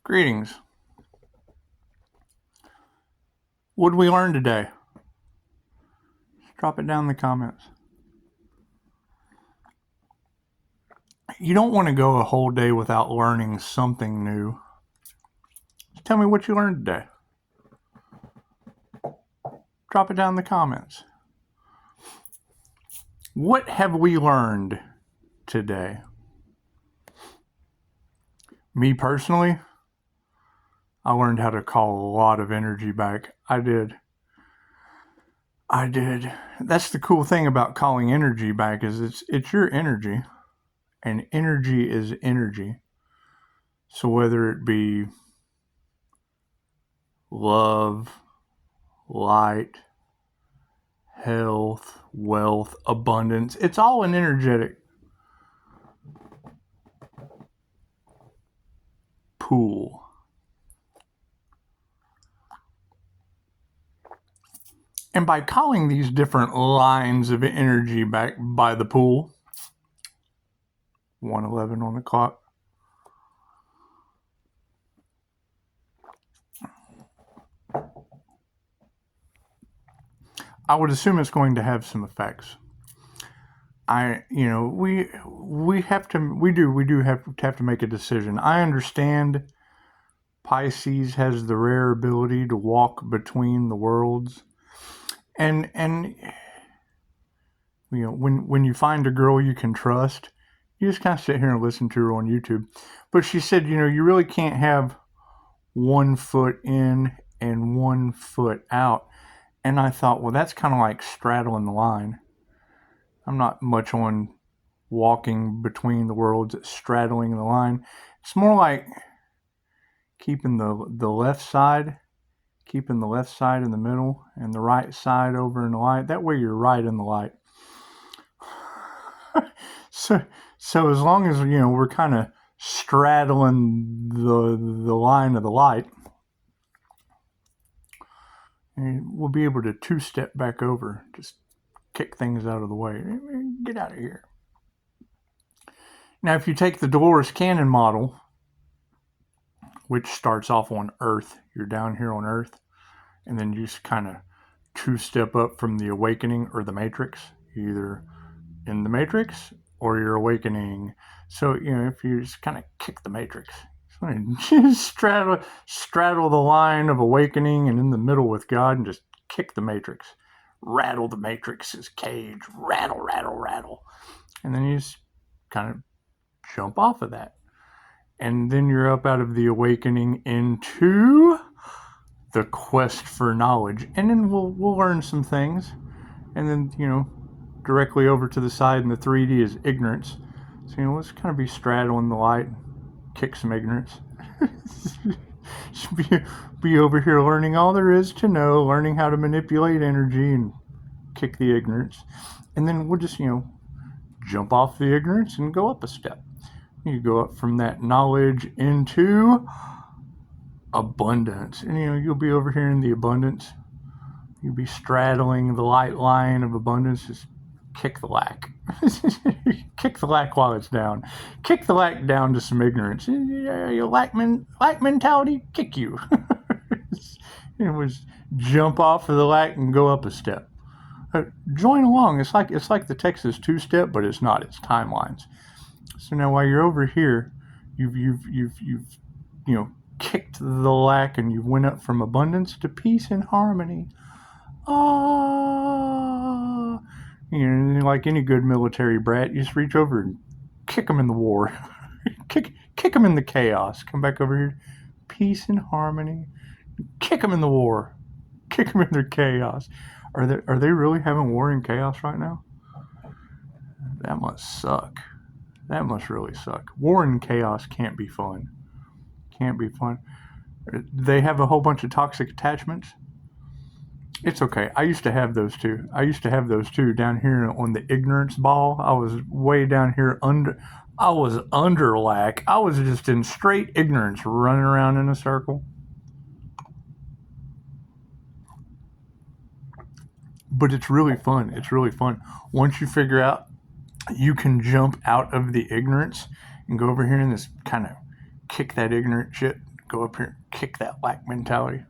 Greetings. What did we learn today? Drop it down in the comments. You don't want to go a whole day without learning something new. Just tell me what you learned today. Drop it down in the comments. What have we learned today? Me personally, I learned how to call a lot of energy back. I did. That's the cool thing about calling energy back is it's your energy, and energy is energy. So whether it be love, light, health, wealth, abundance, it's all an energetic pool. And by calling these different lines of energy back by the pool, 1:11 on the clock, I would assume it's going to have some effects. We do have to make a decision. I understand Pisces has the rare ability to walk between the worlds. And when you find a girl you can trust, you just kind of sit here and listen to her on YouTube. But she said, you really can't have 1 foot in and 1 foot out. And I thought, well, that's kind of like straddling the line. I'm not much on walking between the worlds, straddling the line. It's more like keeping the left side in the middle and the right side over in the light. That way you're right in the light. So as long as, we're kind of straddling the line of the light, and we'll be able to 2-step back over, just kick things out of the way. Get out of here. Now, if you take the Dolores Cannon model, which starts off on Earth, you're down here on Earth, and then you just kind of 2-step up from the awakening or the matrix, either in the matrix or you're awakening. So, if you just kind of kick the matrix, just straddle the line of awakening and in the middle with God and just kick the matrix. Rattle the matrix's cage. Rattle, rattle, rattle. And then you just kind of jump off of that. And then you're up out of the awakening into the quest for knowledge. And then we'll learn some things. And then, directly over to the side in the 3D is ignorance. So, let's kind of be straddling the light, kick some ignorance. be over here learning all there is to know, learning how to manipulate energy and kick the ignorance. And then we'll just, jump off the ignorance and go up a step. You go up from that knowledge into abundance. And, you'll be over here in the abundance. You'll be straddling the light line of abundance. Just kick the lack. Kick the lack while it's down. Kick the lack down to some ignorance. Your lack mentality, kick you. It was jump off of the lack and go up a step. Join along. It's like the Texas 2-step, but it's not. It's timelines. So now while you're over here, you've kicked the lack and you went up from abundance to peace and harmony. Like any good military brat, you just reach over and kick them in the war. kick them in the chaos. Come back over here. Peace and harmony. Kick them in the war. Kick them in their chaos. Are they really having war and chaos right now? That must suck. That must really suck. War and chaos can't be fun. Can't be fun. They have a whole bunch of toxic attachments. It's okay. I used to have those too. Down here on the ignorance ball. I was way down here I was under lack. I was just in straight ignorance, running around in a circle. But it's really fun. Once you figure out you can jump out of the ignorance and go over here and just kind of kick that ignorant shit go up here and kick that lack mentality.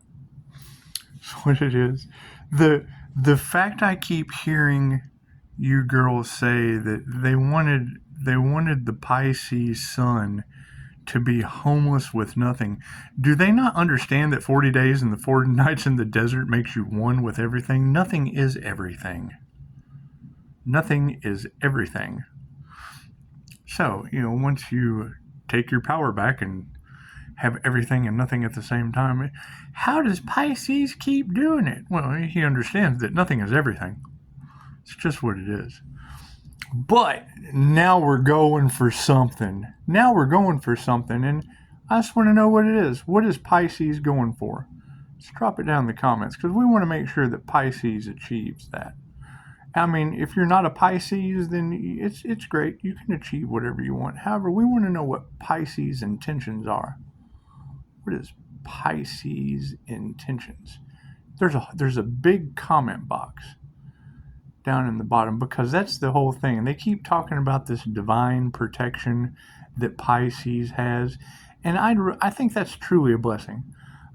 That's what it is. The fact I keep hearing you girls say that they wanted the Pisces sun to be homeless with nothing. Do they not understand that 40 days and the 40 nights in the desert makes you one with everything? Nothing is everything. Nothing is everything. So, once you take your power back and have everything and nothing at the same time, how does Pisces keep doing it? Well, he understands that nothing is everything. It's just what it is. But now we're going for something. And I just want to know what it is. What is Pisces going for? Let's drop it down in the comments, because we want to make sure that Pisces achieves that. I mean, if you're not a Pisces, then it's great. You can achieve whatever you want. However, we want to know what Pisces intentions are. What is Pisces intentions? There's a big comment box down in the bottom, because that's the whole thing. And they keep talking about this divine protection that Pisces has, and I think that's truly a blessing.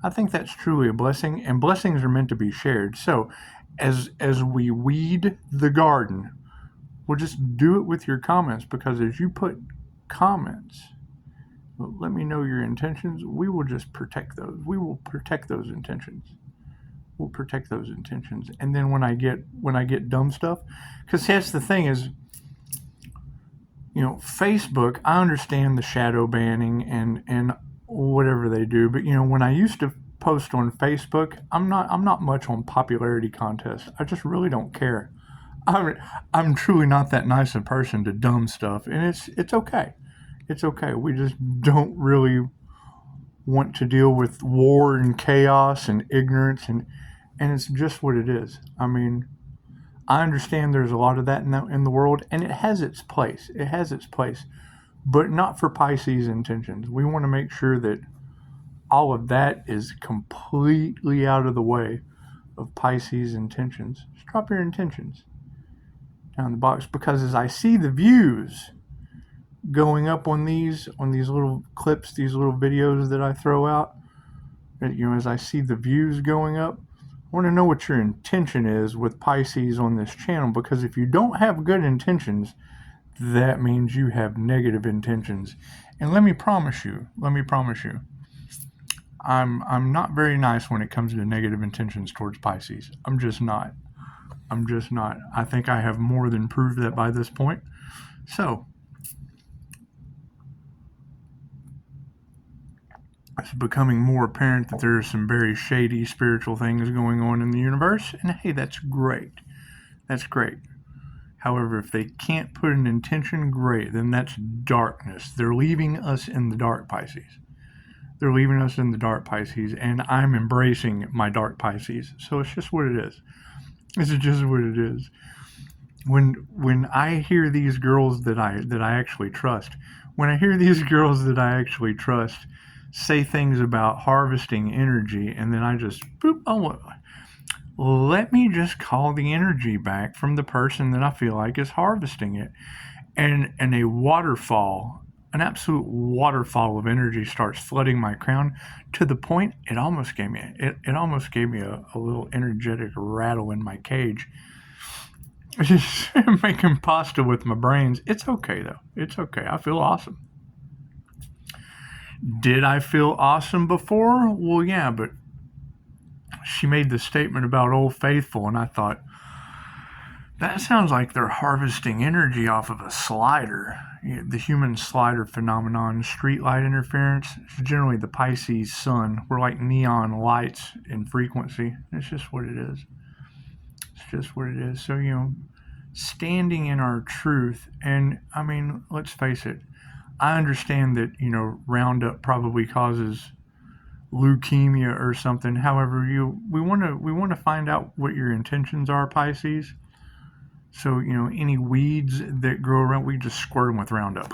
And blessings are meant to be shared. So as we weed the garden, we'll just do it with your comments, because as you put comments, let me know your intentions. We will just protect those. We will protect those intentions. We'll protect those intentions. And then when I get dumb stuff, because that's the thing is, Facebook, I understand the shadow banning and whatever they do, but when I used to post on Facebook, I'm not much on popularity contests. I just really don't care. I'm truly not that nice a person to dumb stuff, and it's okay. It's okay. We just don't really want to deal with war and chaos and ignorance, and it's just what it is. I mean, I understand there's a lot of that in the world, and it has its place. But not for Pisces intentions. We want to make sure that all of that is completely out of the way of Pisces intentions. Just drop your intentions down in the box, because as I see the views going up on these little clips, these little videos that I throw out, as I see the views going up, I want to know what your intention is with Pisces on this channel, because if you don't have good intentions, that means you have negative intentions. And let me promise you, I'm not very nice when it comes to negative intentions towards Pisces. I'm just not. I think I have more than proved that by this point. So it's becoming more apparent that there are some very shady spiritual things going on in the universe, and hey, that's great. However, if they can't put an intention, great, then that's darkness. They're leaving us in the dark, Pisces. And I'm embracing my dark Pisces. So it's just what it is. When I hear these girls that I actually trust, say things about harvesting energy, and then I just let me just call the energy back from the person that I feel like is harvesting it, and a waterfall, an absolute waterfall of energy starts flooding my crown, to the point it almost gave me a little energetic rattle in my cage. Just making pasta with my brains. It's okay though. It's okay. I feel awesome. Did I feel awesome before? Well, yeah, but she made the statement about Old Faithful, and I thought, that sounds like they're harvesting energy off of a slider. The human slider phenomenon, street light interference, it's generally the Pisces sun. We're like neon lights in frequency. It's just what it is. So, standing in our truth, and I mean, let's face it, I understand that, Roundup probably causes leukemia or something. However, we want to find out what your intentions are, Pisces. So, any weeds that grow around, we just squirt them with Roundup.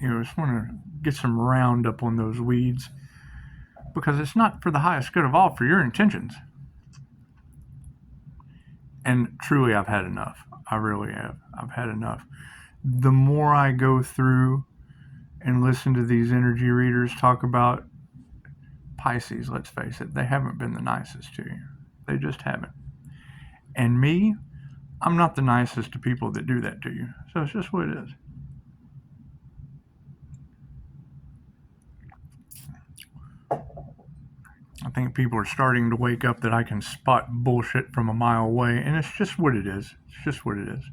Just want to get some Roundup on those weeds, because it's not for the highest good of all, for your intentions. And truly, I've had enough. I really have. I've had enough. The more I go through and listen to these energy readers talk about Pisces, let's face it, they haven't been the nicest to you. They just haven't. And me, I'm not the nicest to people that do that to you. So it's just what it is. I think people are starting to wake up that I can spot bullshit from a mile away, and it's just what it is. It's just what it is.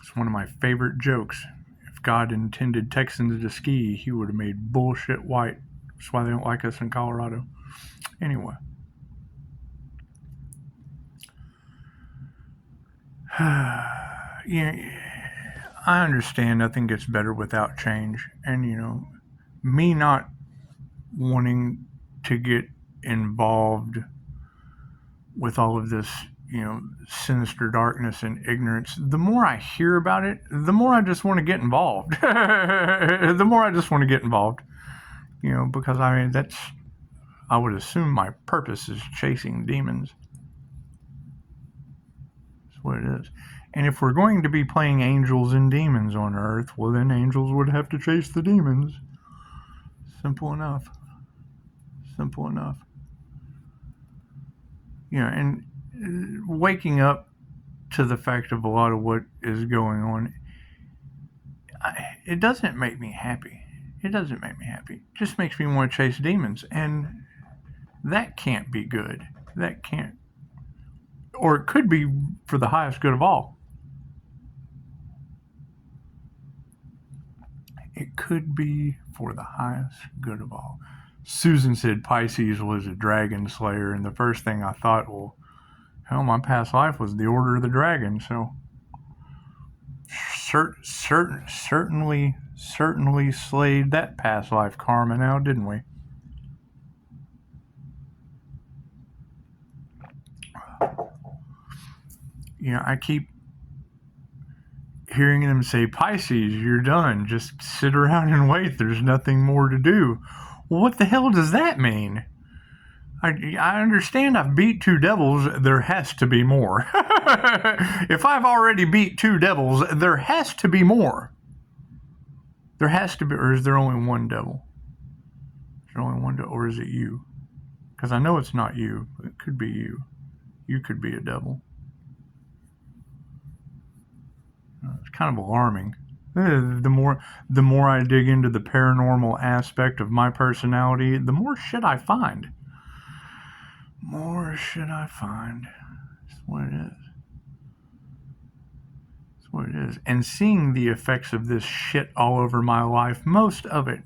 It's one of my favorite jokes. If God intended Texans to ski, he would have made bullshit white. That's why they don't like us in Colorado. Anyway. Yeah, I understand nothing gets better without change. And, me not wanting to get involved with all of this, sinister darkness and ignorance, the more I hear about it, the more I just want to get involved. The more I just want to get involved, because I would assume my purpose is chasing demons. That's what it is. And if we're going to be playing angels and demons on Earth, well, then angels would have to chase the demons. Simple enough. Simple enough. And waking up to the fact of a lot of what is going on, it doesn't make me happy. It doesn't make me happy. It just makes me want to chase demons. And that can't be good. That can't. Or it could be for the highest good of all. It could be for the highest good of all. Susan said Pisces was a dragon slayer, and the first thing I thought, well, hell, my past life was the Order of the Dragon, so certainly slayed that past life karma now, didn't we? I keep hearing them say, Pisces, you're done. Just sit around and wait. There's nothing more to do. Well, what the hell does that mean? I understand I've beat 2 devils. There has to be more. If I've already beat 2 devils, there has to be more. There has to be, or is there only one devil? Is there only one devil, or is it you? Because I know it's not you. It could be you. You could be a devil. It's kind of alarming. The more I dig into the paranormal aspect of my personality, the more shit I find. More shit I find. That's what it is. That's what it is. And seeing the effects of this shit all over my life, most of it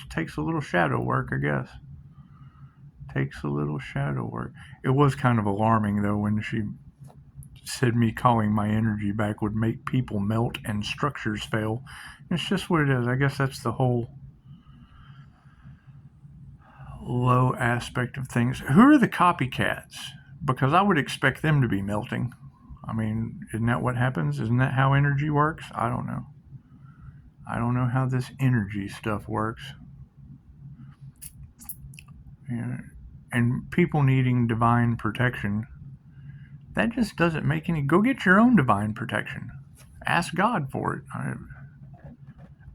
takes a little shadow work, I guess. Takes a little shadow work. It was kind of alarming, though, when she said me calling my energy back would make people melt and structures fail. It's just what it is. I guess that's the whole low aspect of things. Who are the copycats? Because I would expect them to be melting. I mean, isn't that what happens? Isn't that how energy works? I don't know. I don't know how this energy stuff works. And people needing divine protection, that just doesn't make any. Go get your own divine protection. Ask God for it.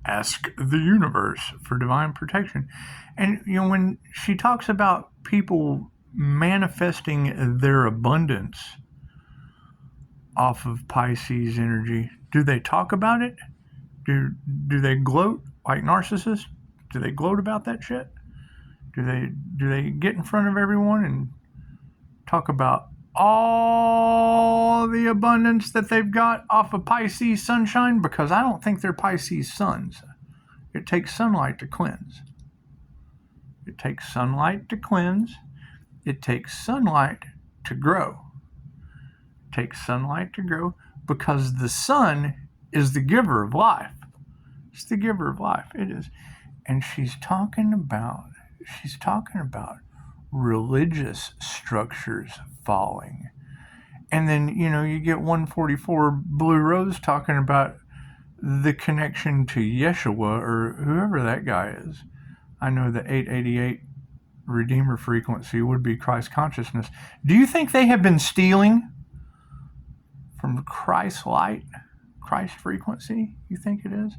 Ask the universe for divine protection. And, when she talks about people manifesting their abundance off of Pisces energy, do they talk about it? Do they gloat like narcissists? Do they gloat about that shit? Do they get in front of everyone and talk about all the abundance that they've got off of Pisces sunshine? Because I don't think they're Pisces suns. It takes sunlight to cleanse. It takes sunlight to cleanse. It takes sunlight to grow. It takes sunlight to grow because the sun is the giver of life. It's the giver of life. It is. And she's talking about religious structures falling. And then, you get 144 Blue Rose talking about the connection to Yeshua or whoever that guy is. I know the 888 Redeemer frequency would be Christ consciousness. Do you think they have been stealing from Christ light, Christ frequency? You think it is?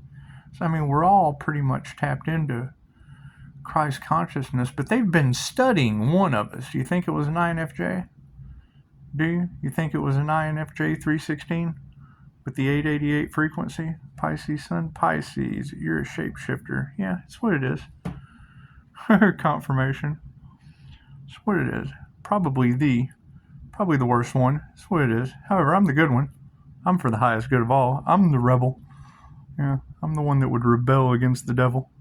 So, we're all pretty much tapped into Christ consciousness, but they've been studying one of us. Do you think it was an INFJ? Do you? You think it was an INFJ 316 with the 888 frequency? Pisces Sun, Pisces, you're a shapeshifter. Yeah, that's what it is. Confirmation. That's what it is. Probably the worst one. That's what it is. However, I'm the good one. I'm for the highest good of all. I'm the rebel. Yeah, I'm the one that would rebel against the devil.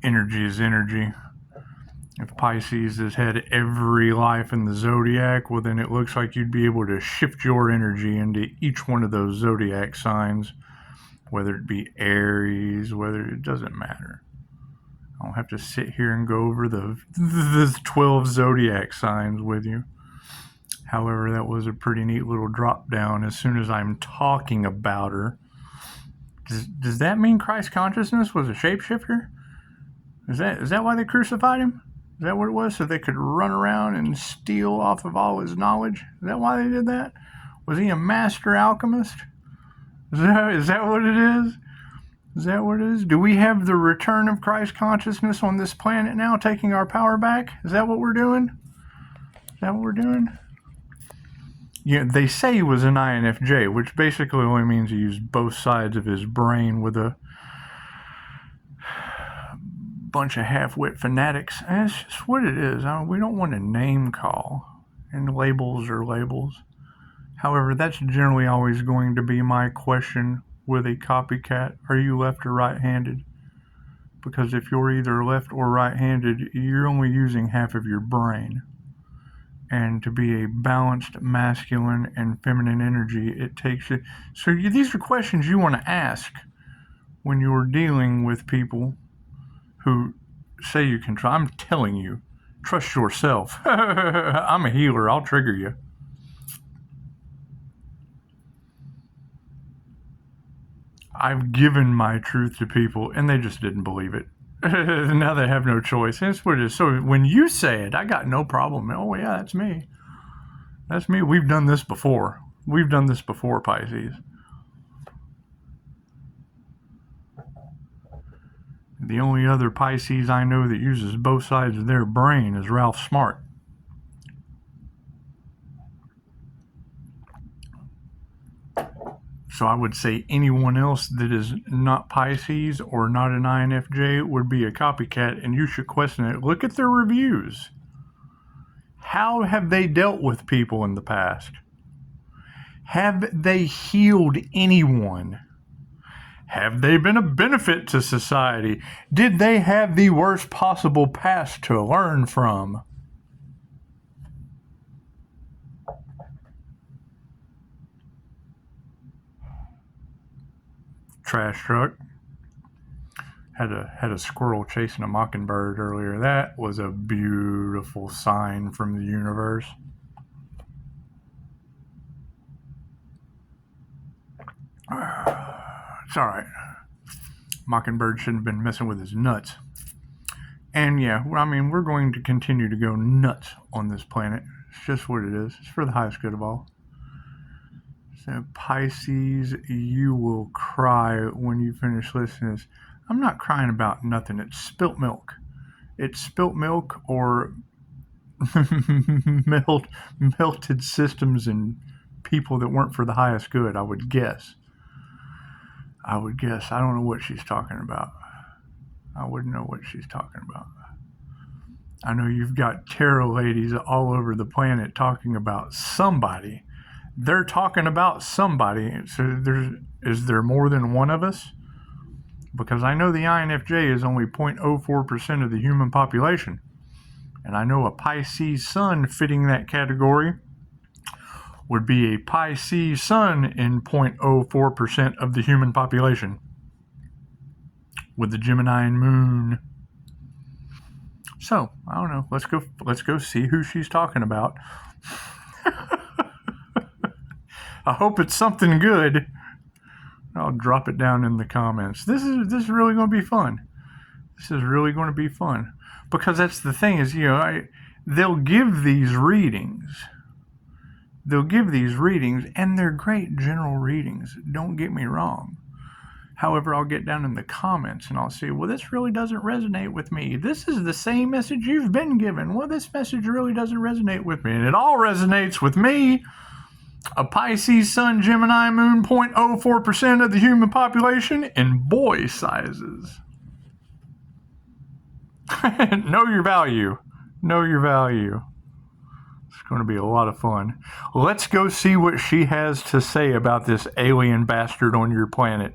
Energy is energy. If Pisces has had every life in the zodiac, well, then it looks like you'd be able to shift your energy into each one of those zodiac signs, whether it be Aries, whether it doesn't matter. I don't have to sit here and go over the 12 zodiac signs with you. However, that was a pretty neat little drop down as soon as I'm talking about her. Does that mean Christ consciousness was a shapeshifter? Is that why they crucified him? Is that what it was? So they could run around and steal off of all his knowledge? Is that why they did that? Was he a master alchemist? Is that what it is? Is that what it is? Do we have the return of Christ consciousness on this planet now, taking our power back? Is that what we're doing? Is that what we're doing? Yeah, they say he was an INFJ, which basically only means he used both sides of his brain with a bunch of half-wit fanatics. And it's just what it is. We don't want to name call, and labels are labels. However, that's generally always going to be my question with a copycat. Are you left or right-handed? Because if you're either left or right-handed, you're only using half of your brain. And to be a balanced masculine and feminine energy, it takes you. So these are questions you want to ask when you're dealing with people who say you can try. I'm telling you, trust yourself. I'm a healer. I'll trigger you. I've given my truth to people, and they just didn't believe it. Now they have no choice. That's what it is. So when you say it, I got no problem. Oh, yeah, that's me. That's me. We've done this before. We've done this before, Pisces. The only other Pisces I know that uses both sides of their brain is Ralph Smart. So I would say anyone else that is not Pisces or not an INFJ would be a copycat, and you should question it. Look at their reviews. How have they dealt with people in the past? Have they healed anyone? Have they been a benefit to society? Did they have the worst possible past to learn from? Trash truck. Had a squirrel chasing a mockingbird earlier. That was a beautiful sign from the universe. It's all right. Mockingbird shouldn't have been messing with his nuts. And yeah, I mean, we're going to continue to go nuts on this planet. It's just what it is. It's for the highest good of all. So Pisces, you will cry when you finish listening to this. I'm not crying about nothing. It's spilt milk. It's spilt milk or melted systems and people that weren't for the highest good, I would guess. I don't know what she's talking about. I wouldn't know what she's talking about. I know you've got tarot ladies all over the planet talking about somebody. They're talking about somebody. So is there more than one of us? Because I know the INFJ is only 0.04% of the human population. And I know a Pisces sun fitting that category would be a Pisces sun in 0.04% of the human population. With the Gemini moon. So, I don't know. Let's go see who she's talking about. I hope it's something good. I'll drop it down in the comments. This is really going to be fun. This is really going to be fun. Because that's the thing is, they'll give these readings. And they're great general readings. Don't get me wrong. However, I'll get down in the comments and I'll see, well, this really doesn't resonate with me. This is the same message you've been given. Well, this message really doesn't resonate with me. And it all resonates with me, a Pisces, Sun, Gemini, Moon, 0.04% of the human population in boy sizes. Know your value. Know your value. It's going to be a lot of fun. Let's go see what she has to say about this alien bastard on your planet.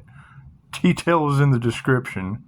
Details in the description.